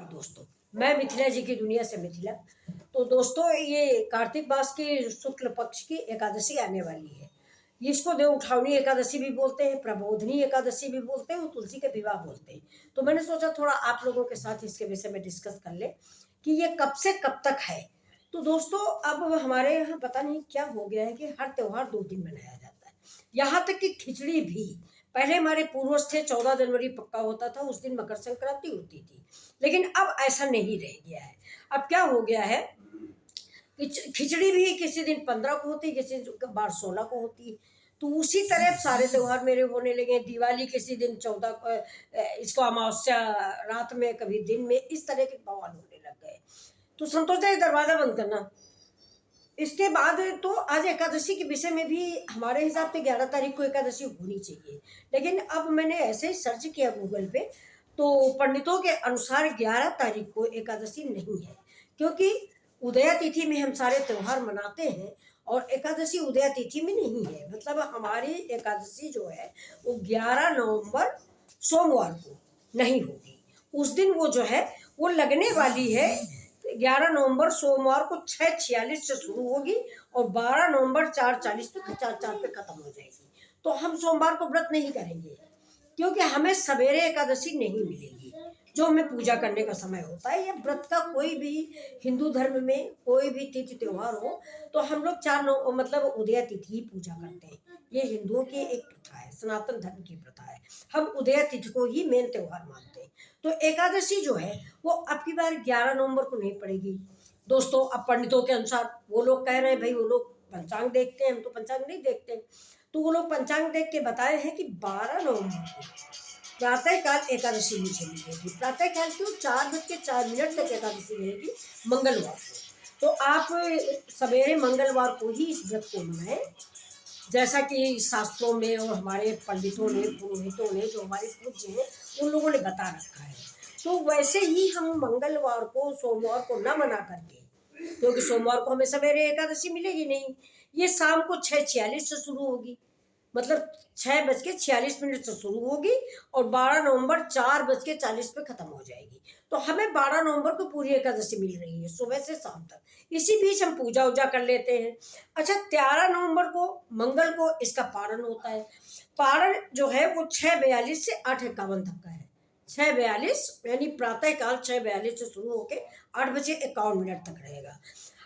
नमस्कार दोस्तों। मैं मिथिला जी की दुनिया से मिथिला। तो दोस्तों, ये कार्तिक मास की शुक्ल पक्ष की एकादशी आने वाली है। इसको देव उठावनी एकादशी भी बोलते हैं, प्रबोधनी एकादशी भी बोलते हैं और तुलसी के विवाह बोलते हैं। तो मैंने सोचा थोड़ा आप लोगों के साथ इसके विषय में डिस्कस कर ले कि ये कब से कब तक है। तो दोस्तों, अब हमारे यहाँ पता नहीं क्या हो गया है कि हर त्योहार 2 दिन मनाया जाता है। यहाँ तक कि खिचड़ी भी पहले हमारे पूर्वज थे, 14 जनवरी पक्का होता था, उस दिन मकर संक्रांति होती थी। लेकिन अब ऐसा नहीं रह गया है। अब क्या हो गया है कि खिचड़ी भी किसी दिन 15 को होती, किसी बार 16 को होती। तो उसी तरह सारे त्योहार मेरे होने लगे। दिवाली किसी दिन 14 को, इसको अमावस्या रात में, कभी दिन में, इस तरह के बवाल होने लग गए। तो संतोष जी, दरवाजा बंद करना। इसके बाद तो आज एकादशी के विषय में भी हमारे हिसाब से 11 तारीख को एकादशी होनी चाहिए। लेकिन अब मैंने ऐसे ही सर्च किया गूगल पे, तो पंडितों के अनुसार 11 तारीख को एकादशी नहीं है, क्योंकि उदया तिथि में हम सारे त्योहार मनाते हैं और एकादशी उदया तिथि में नहीं है। मतलब हमारी एकादशी जो है वो 11 नवंबर सोमवार को नहीं होगी। उस दिन वो जो है वो लगने वाली है 11 नवंबर सोमवार को 6:46 से शुरू होगी और 12 नवंबर 4:40 पे 4:04 पे खत्म हो जाएगी। तो हम सोमवार को व्रत नहीं करेंगे, क्योंकि हमें सवेरे एकादशी नहीं मिलेगी जो हमें पूजा करने का समय होता है। या व्रत का कोई भी हिंदू धर्म में कोई भी तिथि त्योहार हो तो हम लोग मतलब उदया तिथि ही पूजा करते हैं। ये हिंदुओं की एक प्रथा है, सनातन धर्म की प्रथा है। हम उदया तिथि को ही मेन त्योहार मानते हैं। तो एकादशी जो है वो अब की बार 11 नवंबर को नहीं पड़ेगी दोस्तों। अब पंडितों के अनुसार वो लोग कह रहे हैं, भाई वो लोग पंचांग देखते हैं, हम तो पंचांग नहीं देखते। तो वो लोग पंचांग देख के बताए हैं कि 12 नवंबर को प्रातःकाल एकादशी मुझे मिलेगी। प्रातःकाल तो 4:04 तक एकादशी रहेगी मंगलवार को। तो आप सवेरे मंगलवार को ही इस व्रत को मनाएं, जैसा कि शास्त्रों में और हमारे पंडितों ने, पुरोहितों ने, जो हमारे पूज्य हैं, उन लोगों ने बता रखा है। तो वैसे ही हम मंगलवार को सोमवार को न मना करके, क्योंकि सोमवार को हमें सवेरे एकादशी मिलेगी नहीं, ये शाम को 6:46 से शुरू होगी। मतलब 6:46 से शुरू होगी और 12 नवंबर 4:40 पे खत्म हो जाएगी। तो हमें 12 नवंबर को पूरी एकादशी मिल रही है सुबह से शाम तक। इसी बीच हम पूजा उजा कर लेते हैं। अच्छा, 13 नवंबर को मंगल को इसका पारण होता है। पारण जो है वो 6:42 से 8:51 तक का है। 6:42 यानी प्रातःकाल 6:42 से शुरू होकर 8:51 तक रहेगा।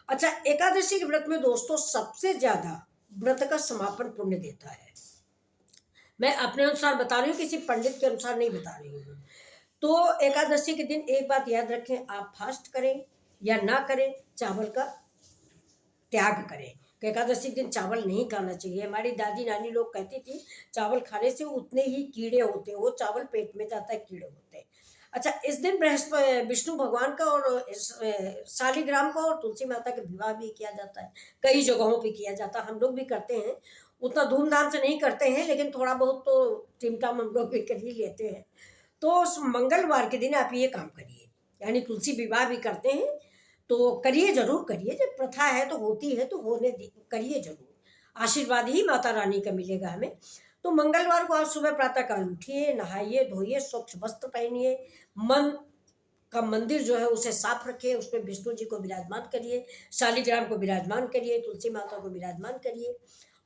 अच्छा, एकादशी के व्रत में दोस्तों सबसे ज्यादा व्रत का समापन पुण्य देता है। मैं अपने अनुसार बता रही हूँ, किसी पंडित के अनुसार नहीं बता रही हूँ। तो एकादशी के दिन एक बात याद रखें, आप फास्ट करें या ना करें, चावल का त्याग करें। एकादशी के दिन चावल नहीं खाना चाहिए। हमारी दादी नानी लोग कहती थी चावल खाने से उतने ही कीड़े होते हैं, वो चावल पेट में जाता है, कीड़े होते हैं। अच्छा, इस दिन विष्णु भगवान का और शालिग्राम का और तुलसी माता का विवाह भी किया जाता है। कई जगहों पे किया जाता है, हम लोग भी करते हैं। उतना धूमधाम से नहीं करते हैं, लेकिन थोड़ा बहुत तो टिमटाम हम लोग भी कर ही लेते हैं। तो उस मंगलवार के दिन आप ये काम करिए, यानी तुलसी विवाह भी करते हैं तो करिए, जरूर करिए। जब प्रथा है तो होती है तो होने करिए जरूर। आशीर्वाद ही माता रानी का मिलेगा हमें। तो मंगलवार को आप सुबह प्रातःकाल उठिए, नहाइए धोइए, स्वच्छ वस्त्र पहनिए, मन का मंदिर जो है उसे साफ रखिए, उसमें विष्णु जी को विराजमान करिए, शालिग्राम को विराजमान करिए, तुलसी माता को विराजमान करिए।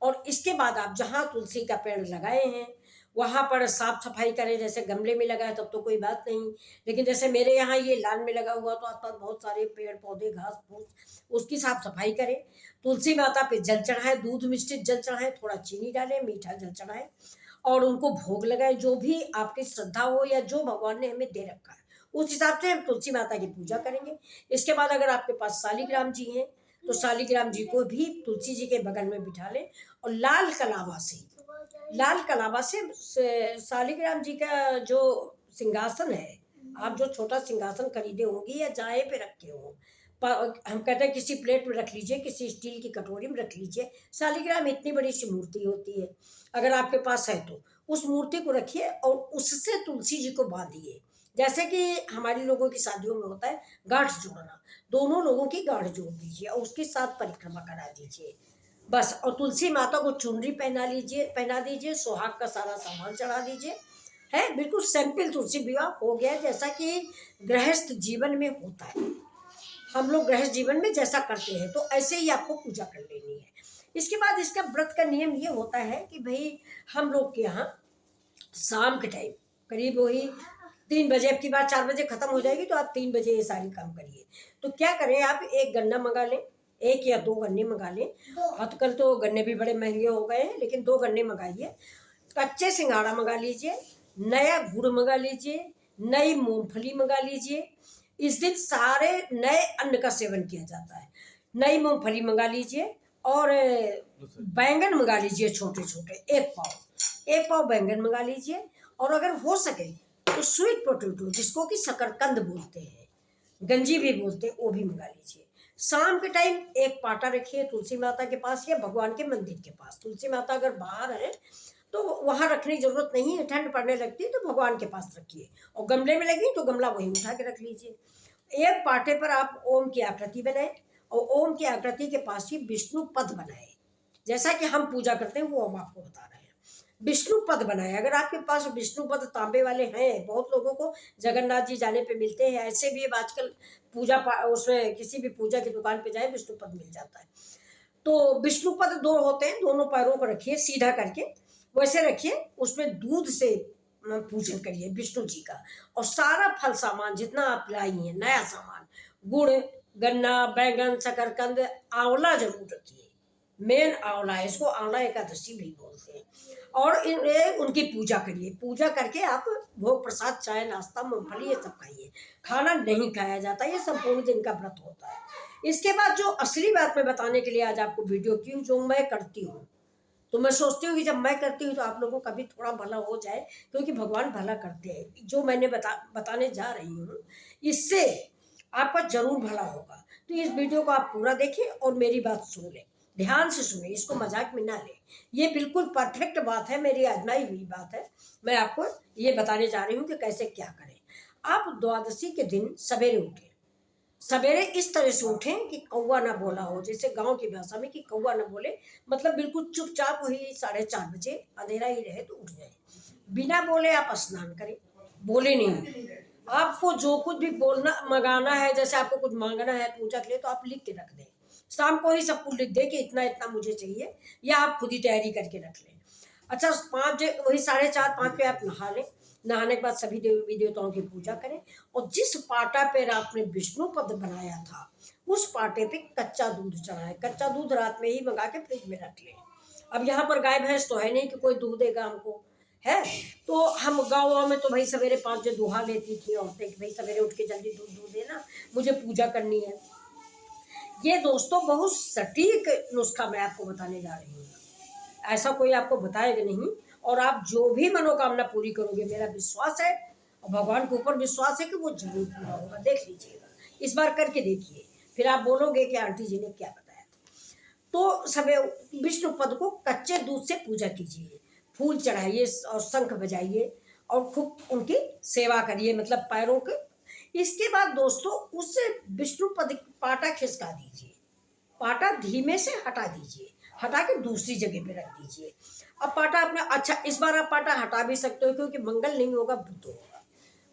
और इसके बाद आप जहाँ तुलसी का पेड़ लगाए हैं वहाँ पर साफ सफाई करें। जैसे गमले में लगा है तब तो कोई बात नहीं, लेकिन जैसे मेरे यहाँ ये लान में लगा हुआ तो आसपास बहुत सारे पेड़ पौधे घास फूस, उसकी साफ सफाई करें। तुलसी माता पे जल चढ़ाएं, दूध मिश्रित जल चढ़ाएं, थोड़ा चीनी डालें, मीठा जल चढ़ाएं और उनको भोग लगाएं। जो भी आपकी श्रद्धा हो या जो भगवान ने हमें दे रखा है उस हिसाब से हम तुलसी माता की पूजा करेंगे। इसके बाद अगर आपके पास शालिग्राम जी हैं तो शालिग्राम जी को भी तुलसी जी के बगल में बिठा लें और लाल कलावा से शालिग्राम जी का जो सिंहासन है, आप जो छोटा सिंहासन खरीदे होंगे या जाए पे रखे हो, हम कहते हैं किसी प्लेट में रख लीजिए, किसी स्टील की कटोरी में रख लीजिए। शालिग्राम इतनी बड़ी सी मूर्ति होती है, अगर आपके पास है तो उस मूर्ति को रखिए और उससे तुलसी जी को बांधिए। जैसे कि हमारी लोगों की शादियों में होता है गांठ जोड़ना, दोनों लोगों की गांठ जोड़ दीजिए और उसके साथ परिक्रमा करा दीजिए बस। और तुलसी माता को चुनरी पहना दीजिए, सुहाग का सारा सामान चढ़ा दीजिए। है, बिल्कुल सिंपल तुलसी विवाह हो गया, जैसा कि गृहस्थ जीवन में होता है। हम लोग गृहस्थ जीवन में जैसा करते हैं तो ऐसे ही आपको पूजा कर लेनी है। इसके बाद इसका व्रत का नियम ये होता है कि भाई हम लोग के यहाँ शाम के टाइम करीब वही 3 बजे, अब की बात 4 बजे खत्म हो जाएगी, तो आप 3 बजे ये सारी काम करिए। तो क्या करें, आप एक गन्ना मंगा लें, 1 या 2 गन्ने मंगा लें। आजकल तो गन्ने भी बड़े महंगे हो गए हैं, लेकिन 2 गन्ने मंगाइए। कच्चे सिंघाड़ा मंगा लीजिए, नया गुड़ मंगा लीजिए, नई मूंगफली मंगा लीजिए। इस दिन सारे नए अन्न का सेवन किया जाता है। नई मूंगफली मंगा लीजिए और बैंगन मंगा लीजिए छोटे छोटे, 1 पाव बैंगन मंगा लीजिए। और अगर हो सके तो स्वीट पोटैटो, जिसको कि शकरकंद बोलते हैं, गंजी भी बोलते हैं, वो भी मंगा लीजिए। शाम के टाइम एक पाटा रखिए तुलसी माता के पास या भगवान के मंदिर के पास। तुलसी माता अगर बाहर है तो वहां रखने की जरूरत नहीं है, ठंड पड़ने लगती है तो भगवान के पास रखिए। और गमले में लगी तो गमला वहीं उठा के रख लीजिए। एक पाटे पर आप ओम की आकृति बनाए और ओम की आकृति के पास ही विष्णु पद बनाए, जैसा कि हम पूजा करते हैं वो हम आपको बता रहे हैं। विष्णु पद बनाए। अगर आपके पास विष्णु पद तांबे वाले हैं, बहुत लोगों को जगन्नाथ जी जाने पे मिलते हैं, ऐसे भी अब आजकल पूजा उसमें किसी भी पूजा की दुकान पे जाए विष्णु पद मिल जाता है। तो विष्णु पद 2 होते हैं, दोनों पैरों को रखिए सीधा करके, वैसे रखिए, उसमें दूध से पूजन करिए विष्णु जी का। और सारा फल सामान जितना आप लाई हैं, नया सामान, गुड़, गन्ना, बैंगन, शकरकंद, आंवला जरूर रखिए। मेन आंवला है, इसको आंवला एकादशी भी बोलते हैं। और उनकी पूजा करिए। पूजा करके आप भोग प्रसाद, चाय, नाश्ता, मूंगफली ये सब खाइए। खाना नहीं खाया जाता, ये संपूर्ण दिन का व्रत होता है। इसके बाद जो असली बात मैं बताने के लिए आज आपको वीडियो की, जो मैं करती हूँ, तो मैं सोचती हूँ कि जब मैं करती हूँ तो आप लोगों का भी थोड़ा भला हो जाए, क्योंकि भगवान भला करते हैं। जो मैंने बताने जा रही हूँ, इससे आपका जरूर भला होगा। तो इस वीडियो को आप पूरा देखें और मेरी बात सुन लें, ध्यान से सुने, इसको मजाक में ना लें। ये बिल्कुल परफेक्ट बात है, मेरी आजमाई हुई बात है। मैं आपको ये बताने जा रही हूँ कि कैसे क्या करें। आप द्वादशी के दिन सवेरे उठें। सवेरे इस तरह से उठें कि कौवा ना बोला हो, जैसे गांव की भाषा में कि कौवा ना बोले, मतलब बिल्कुल चुपचाप वही 4:30 बजे अंधेरा ही रहे तो उठ जाए। बिना बोले आप स्नान करें, बोले नहीं। आपको जो कुछ भी बोलना मंगाना है, जैसे आपको कुछ मांगना है पूजा के लिए, तो आप लिख के रख दें। शाम को ही सब कुछ लिख दे कि इतना इतना मुझे चाहिए, या आप खुद ही तैयारी करके रख लें। अच्छा, 5 वही 4:30-5 पे आप नहा लें। नहाने के बाद सभी देवी देवताओं की पूजा करें। और जिस पाटा पे आपने विष्णु पद बनाया था, उस पाटे पे कच्चा दूध चढ़ाएं। कच्चा दूध रात में ही मंगा के फ्रिज में रख लें। अब यहाँ पर गाय भैंस तो है नहीं कि कोई दूध देगा हमको, है तो हम गाँव में तो भाई सवेरे 5 बजे दुहा लेती थी औरतें कि भाई सवेरे उठ के जल्दी दूध दूध देना, मुझे पूजा करनी है। ये दोस्तों बहुत सटीक नुस्खा मैं आपको बताने जा रही हूँ, ऐसा कोई आपको बताएगा नहीं। और आप जो भी मनोकामना पूरी करोगे, मेरा विश्वास है और भगवान के ऊपर विश्वास है कि वो जरूर पूरा होगा। देख लीजिएगा, इस बार करके देखिए, फिर आप बोलोगे कि आंटी जी ने क्या बताया था। तो सबे विष्णु पद को कच्चे दूध से पूजा कीजिए, फूल चढ़ाइए और शंख बजाइए और खूब उनकी सेवा करिए, मतलब पैरों के। इसके बाद दोस्तों उस विष्णु पद पाटा खिसका दीजिए, पाटा धीमे से हटा दीजिए, हटा के दूसरी जगह पे रख दीजिए। अब पाटा अपने, अच्छा इस बार आप पाटा हटा भी सकते हो, क्योंकि मंगल नहीं होगा, बुध होगा।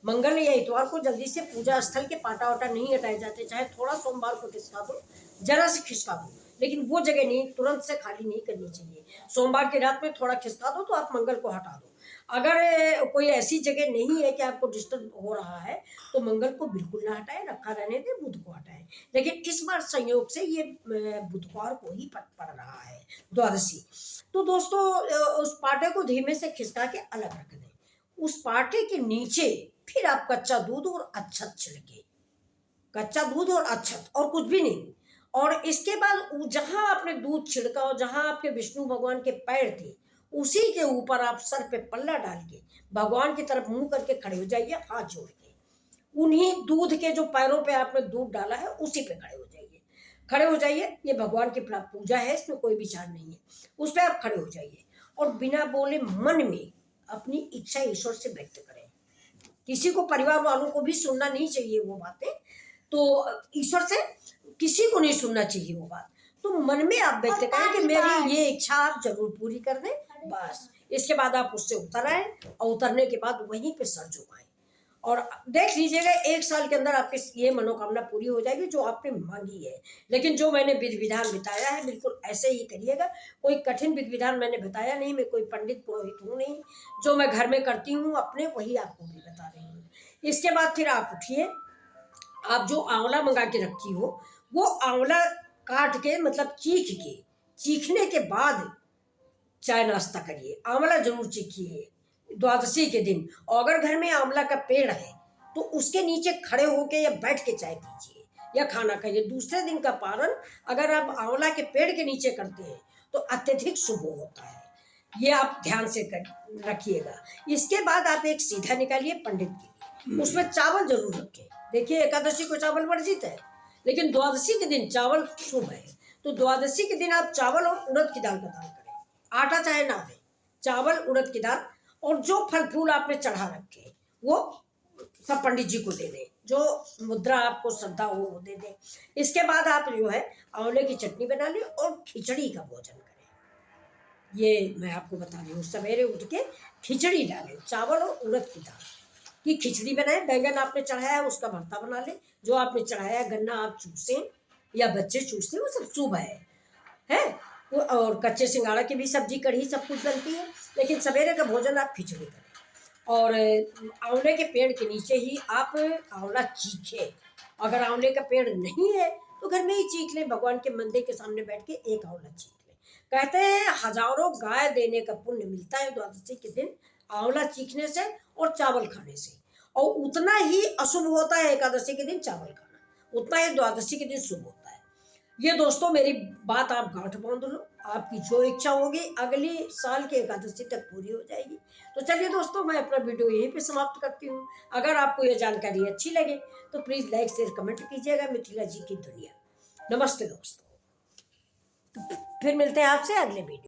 मंगल या इतवार को जल्दी से पूजा स्थल के पाटा वाटा नहीं हटाए जाते, चाहे थोड़ा सोमवार को खिसका दो, जरा से खिसका दो, लेकिन वो जगह नहीं, तुरंत से खाली नहीं करनी चाहिए। सोमवार की रात में थोड़ा खिसका दो तो आप मंगल को हटा दो। अगर कोई ऐसी जगह नहीं है कि आपको डिस्टर्ब हो रहा है, तो मंगल को बिल्कुल ना हटाए, रखा रहने दे, बुध को हटाए। लेकिन इस बार संयोग से ये बुधवार को ही पड़ रहा है द्वादशी। तो दोस्तों उस पाटे को धीमे से खिसका के अलग रख दें। उस पाटे के नीचे फिर आप कच्चा दूध और अक्षत छिड़के, कच्चा दूध और अक्षत, और कुछ भी नहीं। और इसके बाद जहां आपने दूध छिड़का और जहां आपके विष्णु भगवान के पैर थे, उसी के ऊपर आप सर पे पल्ला डाल के भगवान की तरफ मुंह करके खड़े हो जाइए, हाथ जोड़ के। उन्हीं दूध के जो पैरों पे आपने दूध डाला है उसी पे खड़े हो जाइए, खड़े हो जाइए। ये भगवान की पूजा है, इसमें कोई विचार नहीं है। उस पर आप खड़े हो जाइए और बिना बोले मन में अपनी इच्छा ईश्वर से व्यक्त करें। किसी को, परिवार वालों को भी सुनना नहीं चाहिए वो बातें, तो ईश्वर से किसी को नहीं सुनना चाहिए वो बात। तो मन में आप व्यक्त करें कि मेरी ये इच्छा आप जरूर पूरी कर दें, बस इसके बाद आप उससे उतर आए और उतरने के बाद वहीं पे सर झुकाएं और देख लीजिएगा 1 साल के अंदर आपकी ये मनोकामना पूरी हो जाएगी जो आपने मांगी है। लेकिन जो मैंने विधि विधान बताया है बिल्कुल ऐसे ही करिएगा। कोई कठिन विधि विधान मैंने बताया नहीं, मैं कोई पंडित पुरोहित हूँ नहीं, जो मैं घर में करती हूँ अपने वही आपको भी बता रही हूँ। इसके बाद फिर आप उठिए, आप जो आंवला मंगा के रखी हो वो आंवला काट के मतलब चीखने के बाद चाय नाश्ता करिए। आंवला जरूर चीखिए द्वादशी के दिन। और अगर घर में आंवला का पेड़ है तो उसके नीचे खड़े होके या बैठ के चाय पीजिए या खाना खाइए। दूसरे दिन का पारण अगर आप आंवला के पेड़ के नीचे करते हैं तो अत्यधिक शुभ होता है, ये आप ध्यान से रखिएगा। इसके बाद आप एक सीधा निकालिए पंडित के लिए, उसमें चावल जरूर रखें। देखिए एकादशी को चावल वर्जित है लेकिन द्वादशी के दिन चावल शुभ है, तो द्वादशी के दिन आप चावल और उड़द की दाल का दान करें। आटा चाहे ना दें, चावल उड़द की दाल और जो फल फूल आपने चढ़ा रखे वो सब पंडित जी को दे दें, जो मुद्रा आपको श्रद्धा हो वो दे दें। इसके बाद आप जो है आंवले की चटनी बना लें और खिचड़ी का भोजन करें। ये मैं आपको बता रही हूँ, सवेरे उठ के खिचड़ी डालें, चावल और उड़द की दाल की खिचड़ी बनाएं। बैंगन आपने चढ़ाया है उसका भरता बना लें, जो आपने चढ़ाया गन्ना आप चूसें या बच्चे चूसते वो सब शुभ है। और कच्चे सिंगाड़ा की भी सब्जी कढ़ी सब कुछ बनती है, लेकिन सवेरे का भोजन आप खिचड़ी करें। और आंवले के पेड़ के नीचे ही आप आंवला चीखें। अगर आंवले का पेड़ नहीं है तो घर में ही चीख लें, भगवान के मंदिर के सामने बैठ के एक आंवला चीख लें। कहते हैं हजारों गाय देने का पुण्य मिलता है द्वादशी के दिन आंवला चीखने से और चावल खाने से, और उतना ही अशुभ होता है एकादशी के दिन चावल खाना, उतना ही द्वादशी के दिन शुभ होता है। ये दोस्तों मेरी बात आप गांठ बांध लो, आपकी जो इच्छा होगी अगली साल की एकादशी तक पूरी हो जाएगी। तो चलिए दोस्तों मैं अपना वीडियो यहीं पे समाप्त करती हूँ। अगर आपको ये जानकारी अच्छी लगे तो प्लीज़ लाइक शेयर कमेंट कीजिएगा। मिथिला जी की दुनिया। नमस्ते दोस्तों, फिर मिलते हैं आपसे अगले वीडियो।